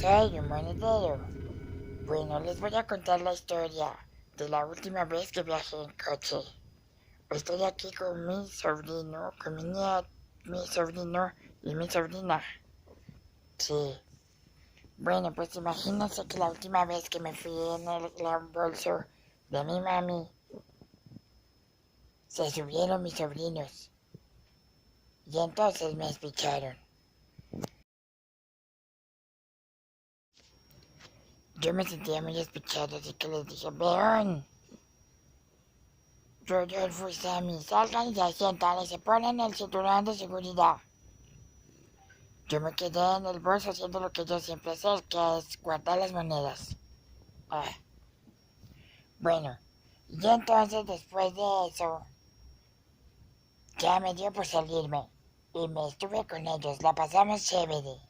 Soy un monedero. Bueno, les voy a contar la historia de la última vez que viajé en coche. Estoy aquí con mi sobrino, con mi sobrino y mi sobrina. Sí. Bueno, pues imagínense que la última vez que me fui en el bolso de mi mami, se subieron mis sobrinos y entonces me espicharon. Yo me sentía muy espichado, así que les dije, vean, Rodolfo y Samy, salgan y se sientan y se ponen el cinturón de seguridad. Yo me quedé en el bolso haciendo lo que yo siempre sé, que es guardar las monedas. Ah. Bueno, y entonces después de eso, ya me dio por salirme. Y me estuve con ellos, la pasamos chévere.